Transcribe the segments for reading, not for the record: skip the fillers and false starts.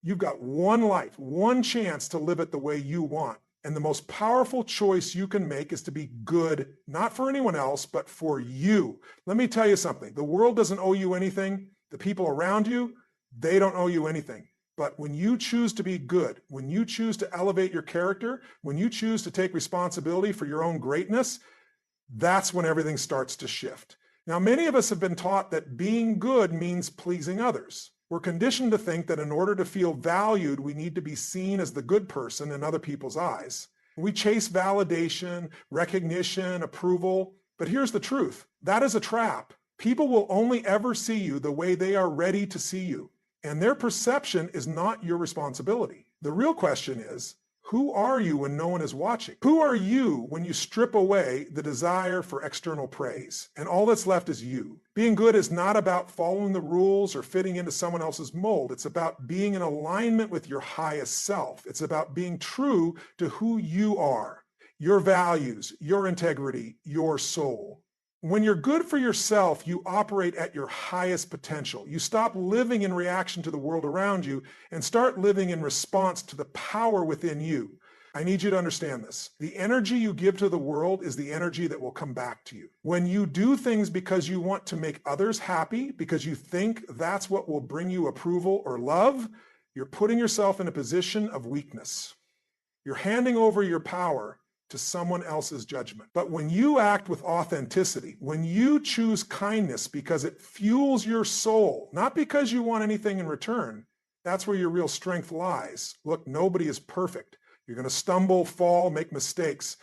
You've got one life, one chance to live it the way you want. And the most powerful choice you can make is to be good, not for anyone else, but for you. Let me tell you something. The world doesn't owe you anything. The people around you, they don't owe you anything. But when you choose to be good, when you choose to elevate your character, when you choose to take responsibility for your own greatness, that's when everything starts to shift. Now, many of us have been taught that being good means pleasing others. We're conditioned to think that in order to feel valued, we need to be seen as the good person in other people's eyes. We chase validation, recognition, approval. But here's the truth. That is a trap. People will only ever see you the way they are ready to see you. And their perception is not your responsibility. The real question is, who are you when no one is watching? Who are you when you strip away the desire for external praise and all that's left is you? Being good is not about following the rules or fitting into someone else's mold. It's about being in alignment with your highest self. It's about being true to who you are, your values, your integrity, your soul. When you're good for yourself, you operate at your highest potential. You stop living in reaction to the world around you and start living in response to the power within you. I need you to understand this. The energy you give to the world is the energy that will come back to you. When you do things because you want to make others happy, because you think that's what will bring you approval or love, you're putting yourself in a position of weakness. You're handing over your power to someone else's judgment. But when you act with authenticity, when you choose kindness because it fuels your soul, not because you want anything in return, that's where your real strength lies. Look, nobody is perfect. You're going to stumble, fall, make mistakes,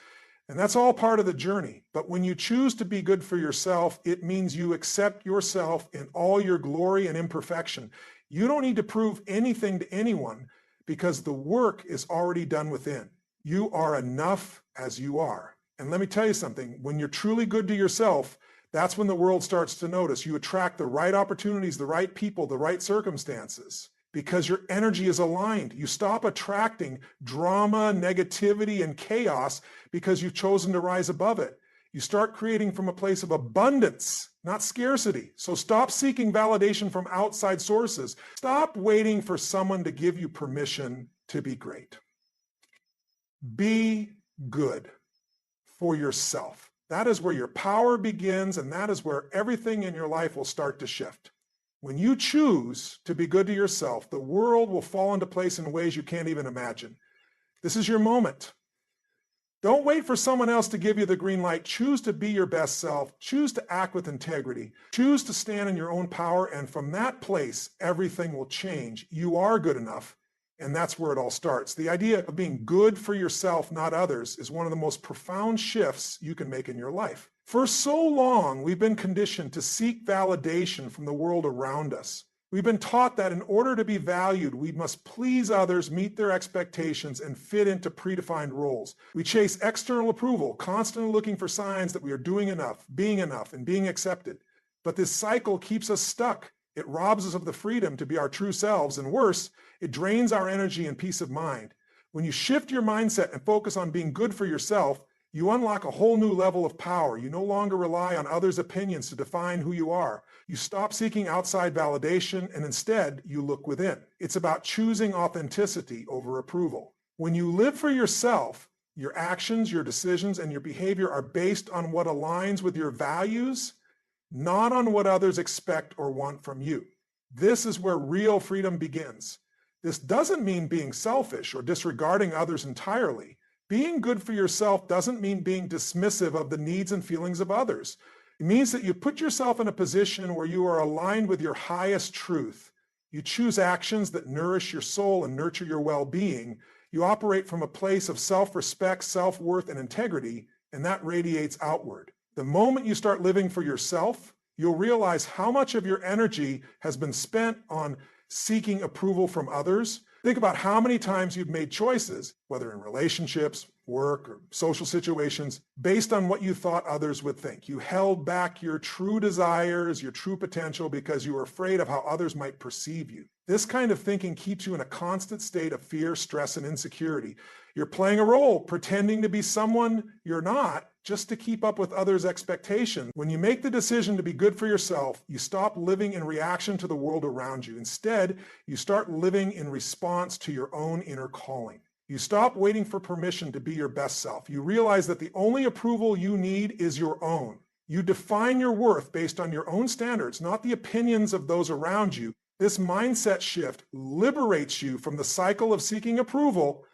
and that's all part of the journey. But when you choose to be good for yourself, it means you accept yourself in all your glory and imperfection. You don't need to prove anything to anyone because the work is already done within. You are enough as you are. And let me tell you something, when you're truly good to yourself, that's when the world starts to notice. You attract the right opportunities, the right people, the right circumstances, because your energy is aligned. You stop attracting drama, negativity, and chaos because you've chosen to rise above it. You start creating from a place of abundance, not scarcity. So stop seeking validation from outside sources. Stop waiting for someone to give you permission to be great. Be good for yourself. That is where your power begins, and that is where everything in your life will start to shift. When you choose to be good to yourself, the world will fall into place in ways you can't even imagine. This is your moment. Don't wait for someone else to give you the green light. Choose to be your best self. Choose to act with integrity. Choose to stand in your own power, and from that place, everything will change. You are good enough. And that's where it all starts. The idea of being good for yourself, not others, is one of the most profound shifts you can make in your life. For so long, we've been conditioned to seek validation from the world around us. We've been taught that in order to be valued, we must please others, meet their expectations, and fit into predefined roles. We chase external approval, constantly looking for signs that we are doing enough, and being accepted. But this cycle keeps us stuck. It robs us of the freedom to be our true selves, and worse, it drains our energy and peace of mind. When you shift your mindset and focus on being good for yourself, you unlock a whole new level of power. You no longer rely on others' opinions to define who you are. You stop seeking outside validation, and instead, you look within. It's about choosing authenticity over approval. When you live for yourself, your actions, your decisions, and your behavior are based on what aligns with your values, not on what others expect or want from you. This is where real freedom begins. This doesn't mean being selfish or disregarding others entirely. Being good for yourself doesn't mean being dismissive of the needs and feelings of others. It means that you put yourself in a position where you are aligned with your highest truth. You choose actions that nourish your soul and nurture your well-being. You operate from a place of self-respect, self-worth, and integrity, and that radiates outward. The moment you start living for yourself, you'll realize how much of your energy has been spent on seeking approval from others. Think about how many times you've made choices, whether in relationships, work, or social situations, based on what you thought others would think. You held back your true desires, your true potential, because you were afraid of how others might perceive you. This kind of thinking keeps you in a constant state of fear, stress, and insecurity. You're playing a role, pretending to be someone you're not, just to keep up with others' expectations. When you make the decision to be good for yourself, you stop living in reaction to the world around you. Instead, you start living in response to your own inner calling. You stop waiting for permission to be your best self. You realize that the only approval you need is your own. You define your worth based on your own standards, not the opinions of those around you. This mindset shift liberates you from the cycle of seeking approval,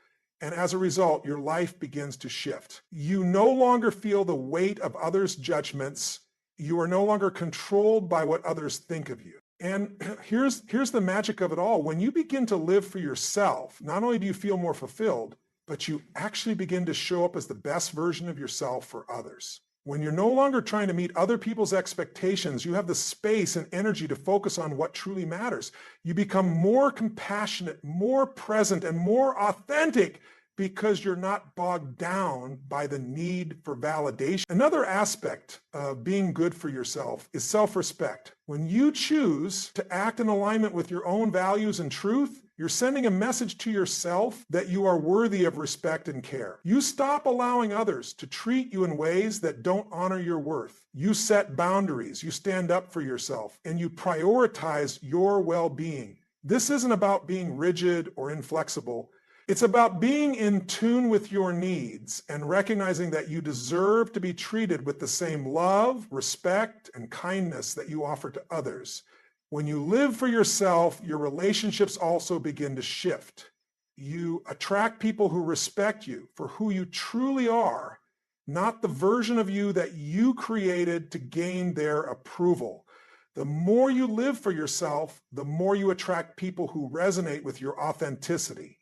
and as a result, your life begins to shift. You no longer feel the weight of others' judgments. You are no longer controlled by what others think of you. And here's the magic of it all. When you begin to live for yourself, not only do you feel more fulfilled, but you actually begin to show up as the best version of yourself for others. When you're no longer trying to meet other people's expectations, you have the space and energy to focus on what truly matters. You become more compassionate, more present, and more authentic because you're not bogged down by the need for validation. Another aspect of being good for yourself is self-respect. When you choose to act in alignment with your own values and truth, you're sending a message to yourself that you are worthy of respect and care. You stop allowing others to treat you in ways that don't honor your worth. You set boundaries, you stand up for yourself, and you prioritize your well-being. This isn't about being rigid or inflexible. It's about being in tune with your needs and recognizing that you deserve to be treated with the same love, respect, and kindness that you offer to others. When you live for yourself, your relationships also begin to shift. You attract people who respect you for who you truly are, not the version of you that you created to gain their approval. The more you live for yourself, the more you attract people who resonate with your authenticity.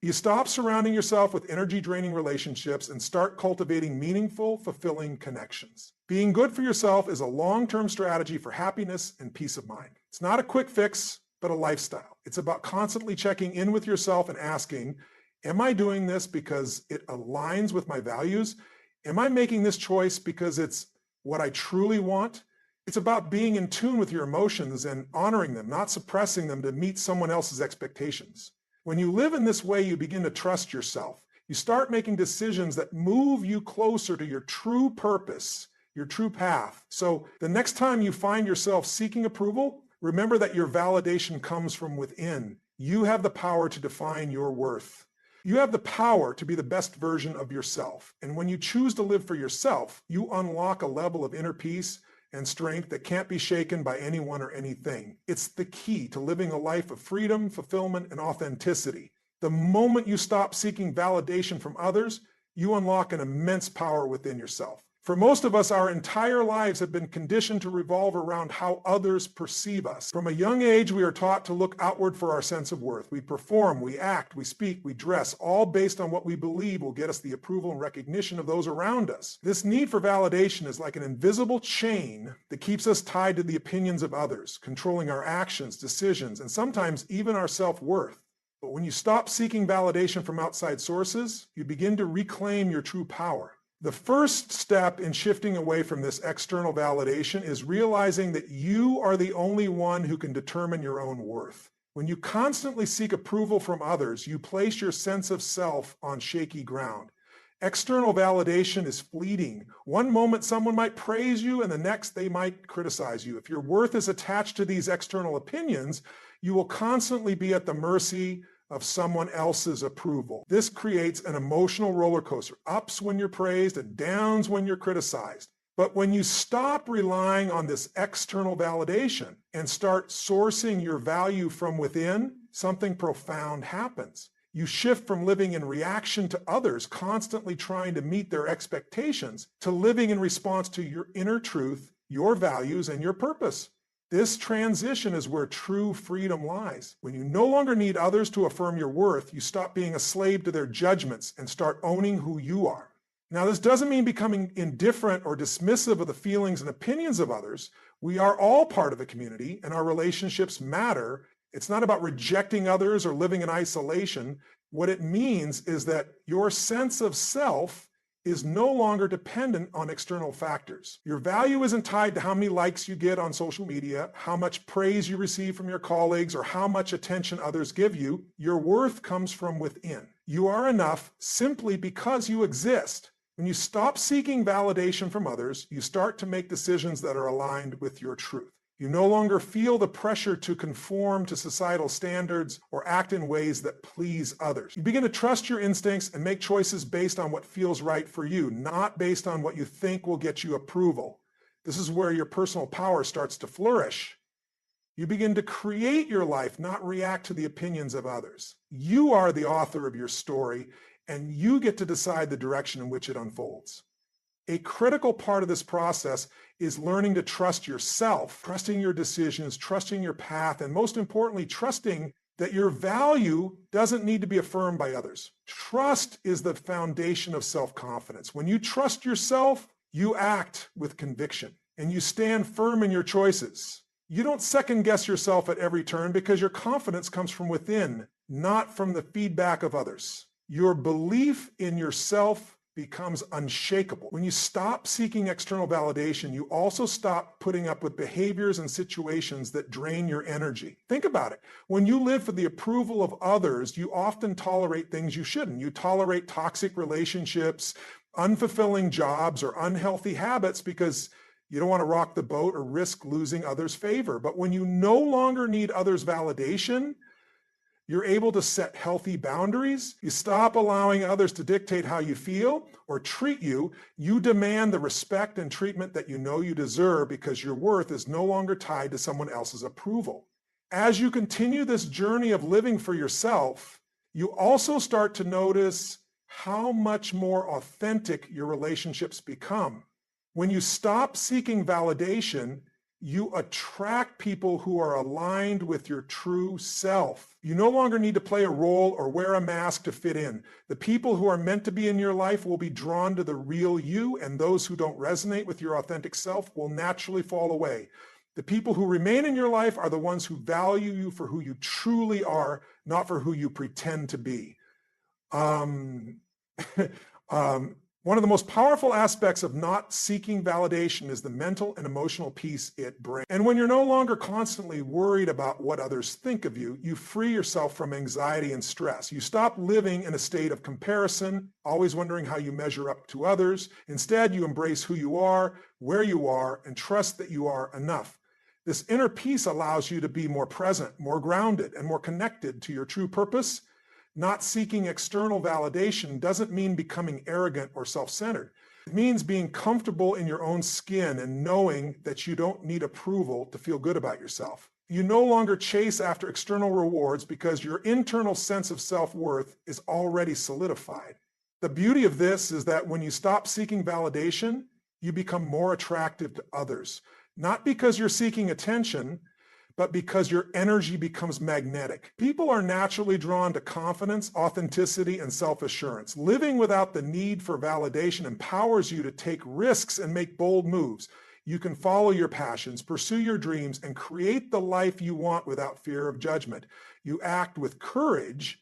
You stop surrounding yourself with energy-draining relationships and start cultivating meaningful, fulfilling connections. Being good for yourself is a long-term strategy for happiness and peace of mind. It's not a quick fix, but a lifestyle. It's about constantly checking in with yourself and asking, am I doing this because it aligns with my values? Am I making this choice because it's what I truly want? It's about being in tune with your emotions and honoring them, not suppressing them to meet someone else's expectations. When you live in this way, you begin to trust yourself. You start making decisions that move you closer to your true purpose, your true path. So the next time you find yourself seeking approval, remember that your validation comes from within. You have the power to define your worth. You have the power to be the best version of yourself. And when you choose to live for yourself, you unlock a level of inner peace and strength that can't be shaken by anyone or anything. It's the key to living a life of freedom, fulfillment, and authenticity. The moment you stop seeking validation from others, you unlock an immense power within yourself. For most of us, our entire lives have been conditioned to revolve around how others perceive us. From a young age, we are taught to look outward for our sense of worth. We perform, we act, we speak, we dress, all based on what we believe will get us the approval and recognition of those around us. This need for validation is like an invisible chain that keeps us tied to the opinions of others, controlling our actions, decisions, and sometimes even our self-worth. But when you stop seeking validation from outside sources, you begin to reclaim your true power. The first step in shifting away from this external validation is realizing that you are the only one who can determine your own worth. When you constantly seek approval from others, you place your sense of self on shaky ground. External validation is fleeting. One moment someone might praise you and the next they might criticize you. If your worth is attached to these external opinions, you will constantly be at the mercy of someone else's approval. This creates an emotional roller coaster, ups when you're praised and downs when you're criticized. But when you stop relying on this external validation and start sourcing your value from within, something profound happens. You shift from living in reaction to others, constantly trying to meet their expectations, to living in response to your inner truth, your values, and your purpose. This transition is where true freedom lies. When you no longer need others to affirm your worth, you stop being a slave to their judgments and start owning who you are. Now, this doesn't mean becoming indifferent or dismissive of the feelings and opinions of others. We are all part of a community and our relationships matter. It's not about rejecting others or living in isolation. What it means is that your sense of self is no longer dependent on external factors. Your value isn't tied to how many likes you get on social media, how much praise you receive from your colleagues, or how much attention others give you. Your worth comes from within. You are enough simply because you exist. When you stop seeking validation from others, you start to make decisions that are aligned with your truth. You no longer feel the pressure to conform to societal standards or act in ways that please others. You begin to trust your instincts and make choices based on what feels right for you, not based on what you think will get you approval. This is where your personal power starts to flourish. You begin to create your life, not react to the opinions of others. You are the author of your story, and you get to decide the direction in which it unfolds. A critical part of this process is learning to trust yourself, trusting your decisions, trusting your path, and most importantly, trusting that your value doesn't need to be affirmed by others. Trust is the foundation of self-confidence. When you trust yourself, you act with conviction and you stand firm in your choices. You don't second guess yourself at every turn because your confidence comes from within, not from the feedback of others. Your belief in yourself becomes unshakable. When you stop seeking external validation, you also stop putting up with behaviors and situations that drain your energy. Think about it. When you live for the approval of others, you often tolerate things you shouldn't. You tolerate toxic relationships, unfulfilling jobs, or unhealthy habits because you don't want to rock the boat or risk losing others' favor. But when you no longer need others' validation, you're able to set healthy boundaries. You stop allowing others to dictate how you feel or treat you. You demand the respect and treatment that you know you deserve because your worth is no longer tied to someone else's approval. As you continue this journey of living for yourself, you also start to notice how much more authentic your relationships become. When you stop seeking validation, you attract people who are aligned with your true self. You no longer need to play a role or wear a mask to fit in. The people who are meant to be in your life will be drawn to the real you, and those who don't resonate with your authentic self will naturally fall away. The people who remain in your life are the ones who value you for who you truly are, not for who you pretend to be. One of the most powerful aspects of not seeking validation is the mental and emotional peace it brings. And when you're no longer constantly worried about what others think of you, you free yourself from anxiety and stress. You stop living in a state of comparison, always wondering how you measure up to others. Instead, you embrace who you are, where you are, and trust that you are enough. This inner peace allows you to be more present, more grounded, and more connected to your true purpose. Not seeking external validation doesn't mean becoming arrogant or self-centered. It means being comfortable in your own skin and knowing that you don't need approval to feel good about yourself. You no longer chase after external rewards because your internal sense of self-worth is already solidified. The beauty of this is that when you stop seeking validation, you become more attractive to others. Not because you're seeking attention, but because your energy becomes magnetic. People are naturally drawn to confidence, authenticity, and self-assurance. Living without the need for validation empowers you to take risks and make bold moves. You can follow your passions, pursue your dreams, and create the life you want without fear of judgment. You act with courage,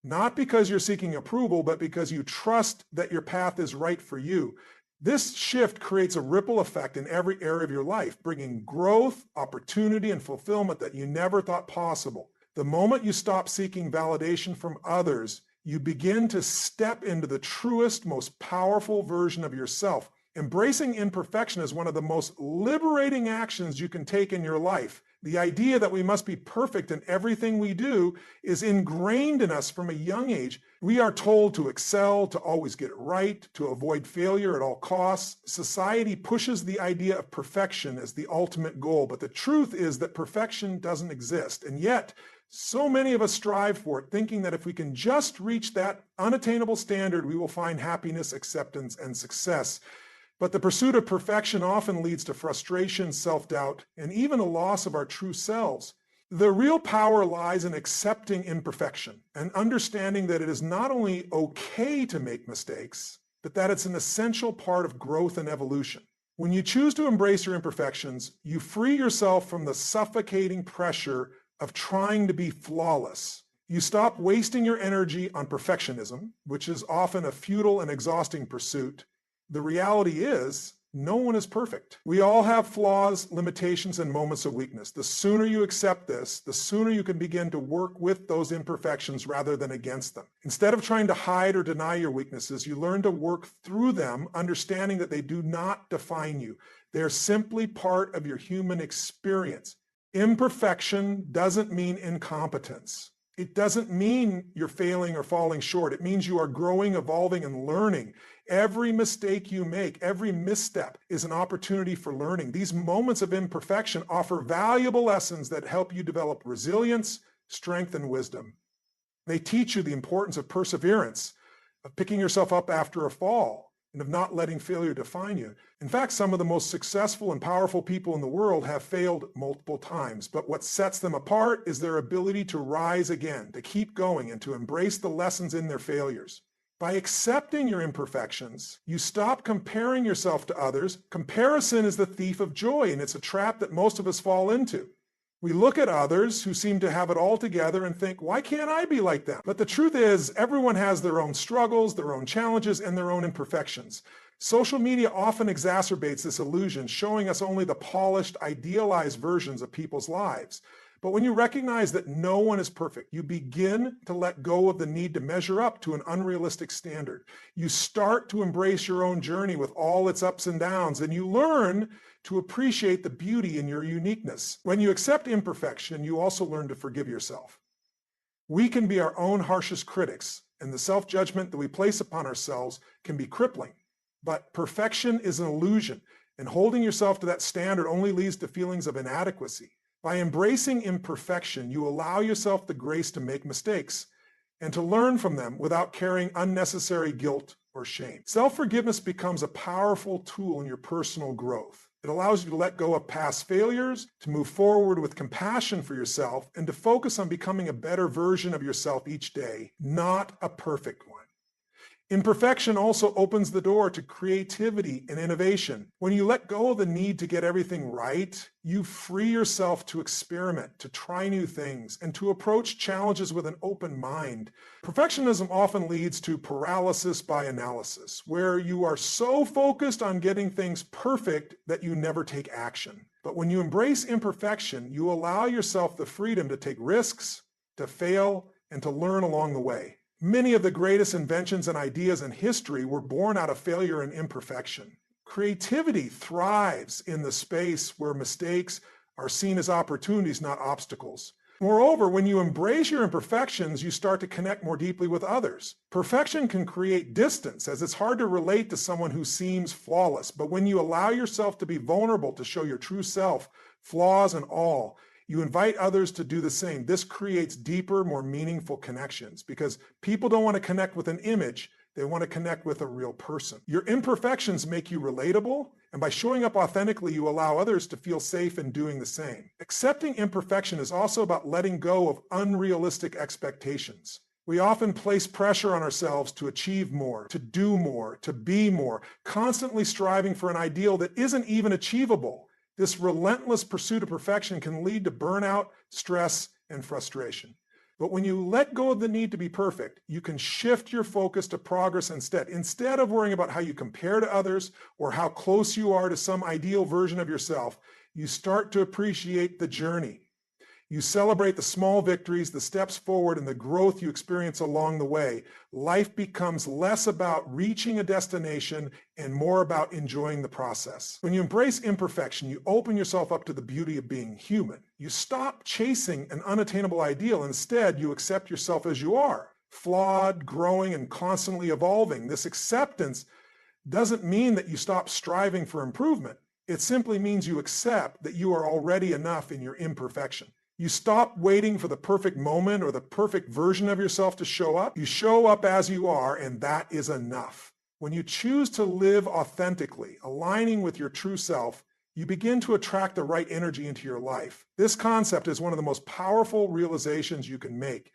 not because you're seeking approval, but because you trust that your path is right for you. This shift creates a ripple effect in every area of your life, bringing growth, opportunity, and fulfillment that you never thought possible. The moment you stop seeking validation from others, you begin to step into the truest, most powerful version of yourself. Embracing imperfection is one of the most liberating actions you can take in your life. The idea that we must be perfect in everything we do is ingrained in us from a young age. We are told to excel, to always get it right, to avoid failure at all costs. Society pushes the idea of perfection as the ultimate goal, but the truth is that perfection doesn't exist. And yet, so many of us strive for it, thinking that if we can just reach that unattainable standard, we will find happiness, acceptance, and success. But the pursuit of perfection often leads to frustration, self-doubt, and even a loss of our true selves. The real power lies in accepting imperfection and understanding that it is not only okay to make mistakes, but that it's an essential part of growth and evolution. When you choose to embrace your imperfections, you free yourself from the suffocating pressure of trying to be flawless. You stop wasting your energy on perfectionism, which is often a futile and exhausting pursuit. The reality is No one is perfect. We all have flaws, limitations, and moments of weakness. The sooner you accept this, the sooner you can begin to work with those imperfections rather than against them. Instead of trying to hide or deny your weaknesses, you learn to work through them, understanding that they do not define you. They're simply part of your human experience. Imperfection doesn't mean incompetence. It doesn't mean you're failing or falling short. It means you are growing, evolving, and learning. Every mistake you make, every misstep is an opportunity for learning. These moments of imperfection offer valuable lessons that help you develop resilience, strength, and wisdom. They teach you the importance of perseverance, of picking yourself up after a fall, and of not letting failure define you. In fact, some of the most successful and powerful people in the world have failed multiple times, but what sets them apart is their ability to rise again, to keep going, and to embrace the lessons in their failures. By accepting your imperfections, you stop comparing yourself to others. Comparison is the thief of joy, and it's a trap that most of us fall into. We look at others who seem to have it all together and think, why can't I be like them? But the truth is, everyone has their own struggles, their own challenges, and their own imperfections. Social media often exacerbates this illusion, showing us only the polished, idealized versions of people's lives. But when you recognize that no one is perfect, you begin to let go of the need to measure up to an unrealistic standard. You start to embrace your own journey with all its ups and downs, and you learn to appreciate the beauty in your uniqueness. When you accept imperfection, you also learn to forgive yourself. We can be our own harshest critics, and the self-judgment that we place upon ourselves can be crippling. But perfection is an illusion, and holding yourself to that standard only leads to feelings of inadequacy. By embracing imperfection, you allow yourself the grace to make mistakes and to learn from them without carrying unnecessary guilt or shame. Self-forgiveness becomes a powerful tool in your personal growth. It allows you to let go of past failures, to move forward with compassion for yourself, and to focus on becoming a better version of yourself each day, not a perfect one. Imperfection also opens the door to creativity and innovation. When you let go of the need to get everything right, you free yourself to experiment, to try new things, and to approach challenges with an open mind. Perfectionism often leads to paralysis by analysis, where you are so focused on getting things perfect that you never take action. But when you embrace imperfection, you allow yourself the freedom to take risks, to fail, and to learn along the way. Many of the greatest inventions and ideas in history were born out of failure and imperfection. Creativity thrives in the space where mistakes are seen as opportunities, not obstacles. Moreover, when you embrace your imperfections, you start to connect more deeply with others. Perfection can create distance, as it's hard to relate to someone who seems flawless. But when you allow yourself to be vulnerable, to show your true self, flaws and all, you invite others to do the same. This creates deeper, more meaningful connections because people don't want to connect with an image. They want to connect with a real person. Your imperfections make you relatable, and by showing up authentically, you allow others to feel safe in doing the same. Accepting imperfection is also about letting go of unrealistic expectations. We often place pressure on ourselves to achieve more, to do more, to be more, constantly striving for an ideal that isn't even achievable. This relentless pursuit of perfection can lead to burnout, stress, and frustration. But when you let go of the need to be perfect, you can shift your focus to progress instead. Instead of worrying about how you compare to others or how close you are to some ideal version of yourself, you start to appreciate the journey. You celebrate the small victories, the steps forward, and the growth you experience along the way. Life becomes less about reaching a destination and more about enjoying the process. When you embrace imperfection, you open yourself up to the beauty of being human. You stop chasing an unattainable ideal. Instead, you accept yourself as you are, flawed, growing, and constantly evolving. This acceptance doesn't mean that you stop striving for improvement. It simply means you accept that you are already enough in your imperfection. You stop waiting for the perfect moment or the perfect version of yourself to show up. You show up as you are, and that is enough. When you choose to live authentically, aligning with your true self, you begin to attract the right energy into your life. This concept is one of the most powerful realizations you can make.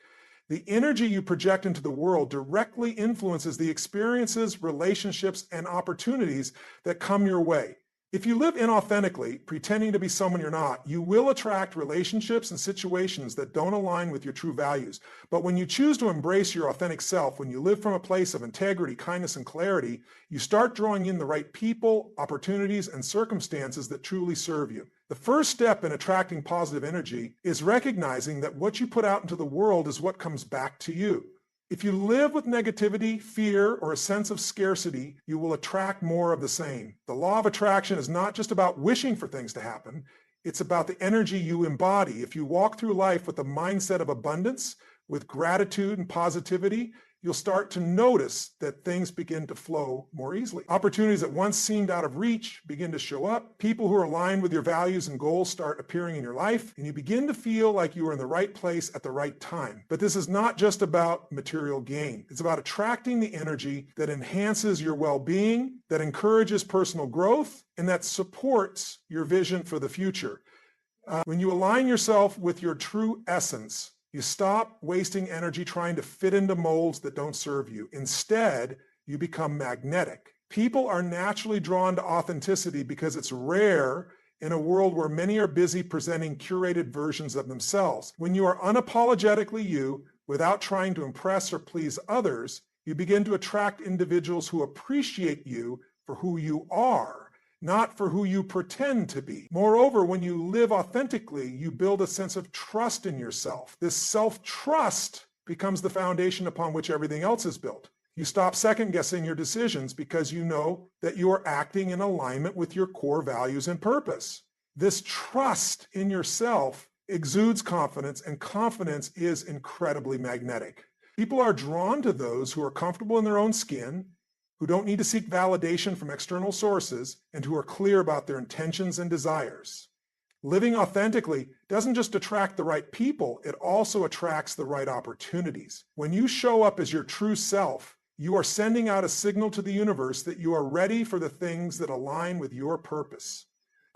The energy you project into the world directly influences the experiences, relationships, and opportunities that come your way. If you live inauthentically, pretending to be someone you're not, you will attract relationships and situations that don't align with your true values. But when you choose to embrace your authentic self, when you live from a place of integrity, kindness, and clarity, you start drawing in the right people, opportunities, and circumstances that truly serve you. The first step in attracting positive energy is recognizing that what you put out into the world is what comes back to you. If you live with negativity, fear, or a sense of scarcity, you will attract more of the same. The law of attraction is not just about wishing for things to happen. It's about the energy you embody. If you walk through life with a mindset of abundance, with gratitude and positivity, you'll start to notice that things begin to flow more easily. Opportunities that once seemed out of reach begin to show up. People who are aligned with your values and goals start appearing in your life, and you begin to feel like you are in the right place at the right time. But this is not just about material gain. It's about attracting the energy that enhances your well-being, that encourages personal growth, and that supports your vision for the future. When you align yourself with your true essence, you stop wasting energy trying to fit into molds that don't serve you. Instead, you become magnetic. People are naturally drawn to authenticity because it's rare in a world where many are busy presenting curated versions of themselves. When you are unapologetically you, without trying to impress or please others, you begin to attract individuals who appreciate you for who you are, not for who you pretend to be. Moreover, when you live authentically, you build a sense of trust in yourself. This self-trust becomes the foundation upon which everything else is built. You stop second-guessing your decisions because you know that you are acting in alignment with your core values and purpose. This trust in yourself exudes confidence, and confidence is incredibly magnetic. People are drawn to those who are comfortable in their own skin, who don't need to seek validation from external sources, and who are clear about their intentions and desires. Living authentically doesn't just attract the right people, it also attracts the right opportunities. When you show up as your true self, you are sending out a signal to the universe that you are ready for the things that align with your purpose.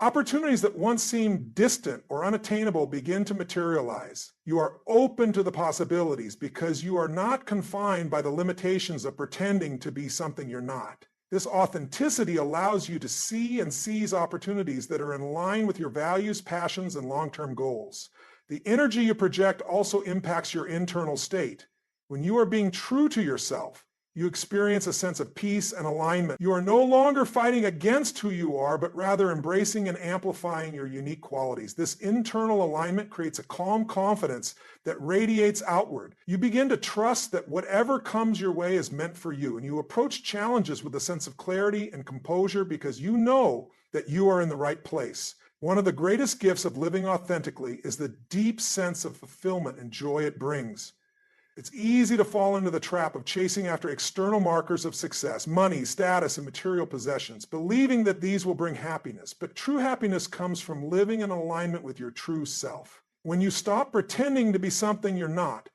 Opportunities that once seemed distant or unattainable begin to materialize. You are open to the possibilities because you are not confined by the limitations of pretending to be something you're not. This authenticity allows you to see and seize opportunities that are in line with your values, passions, and long-term goals. The energy you project also impacts your internal state. When you are being true to yourself, you experience a sense of peace and alignment. You are no longer fighting against who you are, but rather embracing and amplifying your unique qualities. This internal alignment creates a calm confidence that radiates outward. You begin to trust that whatever comes your way is meant for you, and you approach challenges with a sense of clarity and composure because you know that you are in the right place. One of the greatest gifts of living authentically is the deep sense of fulfillment and joy it brings. It's easy to fall into the trap of chasing after external markers of success, money, status, and material possessions, believing that these will bring happiness. But true happiness comes from living in alignment with your true self. When you stop pretending to be something you're not,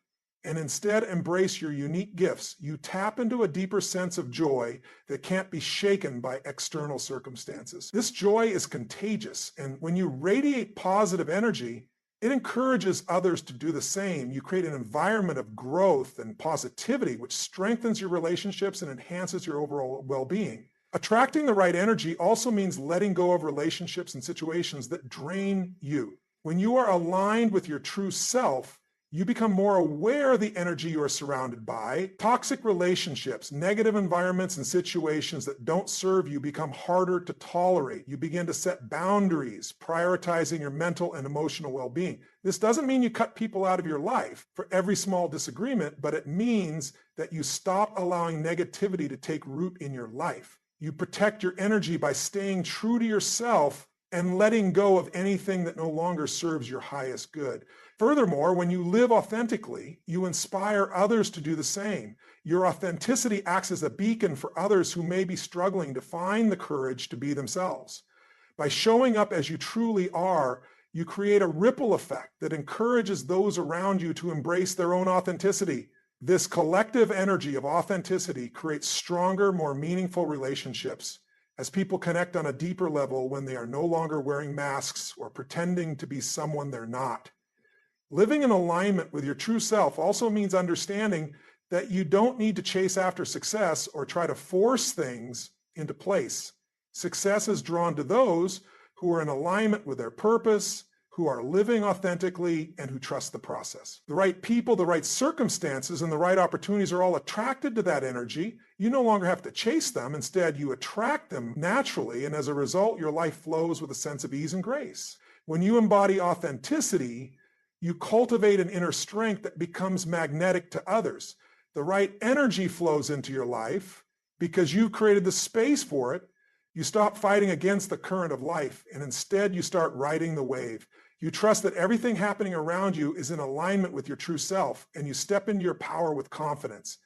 and instead embrace your unique gifts, you tap into a deeper sense of joy that can't be shaken by external circumstances. This joy is contagious, and when you radiate positive energy, it encourages others to do the same. You create an environment of growth and positivity, which strengthens your relationships and enhances your overall well-being. Attracting the right energy also means letting go of relationships and situations that drain you. When you are aligned with your true self, you become more aware of the energy you are surrounded by. Toxic relationships, negative environments, and situations that don't serve you become harder to tolerate. You begin to set boundaries, prioritizing your mental and emotional well-being. This doesn't mean you cut people out of your life for every small disagreement, but it means that you stop allowing negativity to take root in your life. You protect your energy by staying true to yourself and letting go of anything that no longer serves your highest good. Furthermore, when you live authentically, you inspire others to do the same. Your authenticity acts as a beacon for others who may be struggling to find the courage to be themselves. By showing up as you truly are, you create a ripple effect that encourages those around you to embrace their own authenticity. This collective energy of authenticity creates stronger, more meaningful relationships as people connect on a deeper level when they are no longer wearing masks or pretending to be someone they're not. Living in alignment with your true self also means understanding that you don't need to chase after success or try to force things into place. Success is drawn to those who are in alignment with their purpose, who are living authentically, and who trust the process. The right people, the right circumstances, and the right opportunities are all attracted to that energy. You no longer have to chase them. Instead, you attract them naturally, and as a result, your life flows with a sense of ease and grace. When you embody authenticity, you cultivate an inner strength that becomes magnetic to others. The right energy flows into your life because you've created the space for it. You stop fighting against the current of life, and instead you start riding the wave. You trust that everything happening around you is in alignment with your true self, and you step into your power with confidence.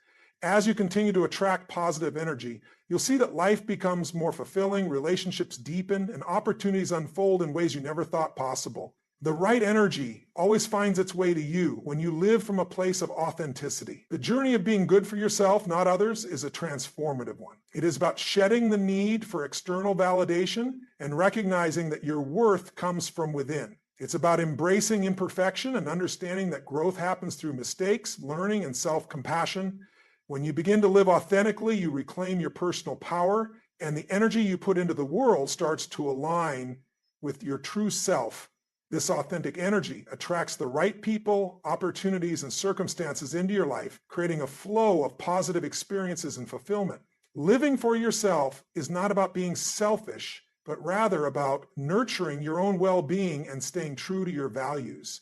As you continue to attract positive energy, you'll see that life becomes more fulfilling, relationships deepen, and opportunities unfold in ways you never thought possible. The right energy always finds its way to you when you live from a place of authenticity. The journey of being good for yourself, not others, is a transformative one. It is about shedding the need for external validation and recognizing that your worth comes from within. It's about embracing imperfection and understanding that growth happens through mistakes, learning, and self-compassion. When you begin to live authentically, you reclaim your personal power, and the energy you put into the world starts to align with your true self. This authentic energy attracts the right people, opportunities, and circumstances into your life, creating a flow of positive experiences and fulfillment. Living for yourself is not about being selfish, but rather about nurturing your own well-being and staying true to your values.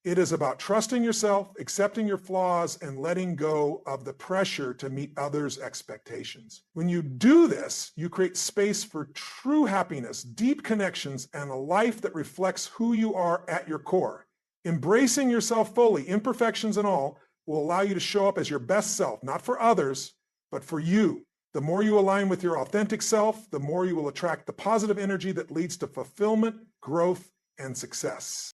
It is about trusting yourself, accepting your flaws, and letting go of the pressure to meet others' expectations. When you do this, you create space for true happiness, deep connections, and a life that reflects who you are at your core. Embracing yourself fully, imperfections and all, will allow you to show up as your best self, not for others, but for you. The more you align with your authentic self, the more you will attract the positive energy that leads to fulfillment, growth, and success.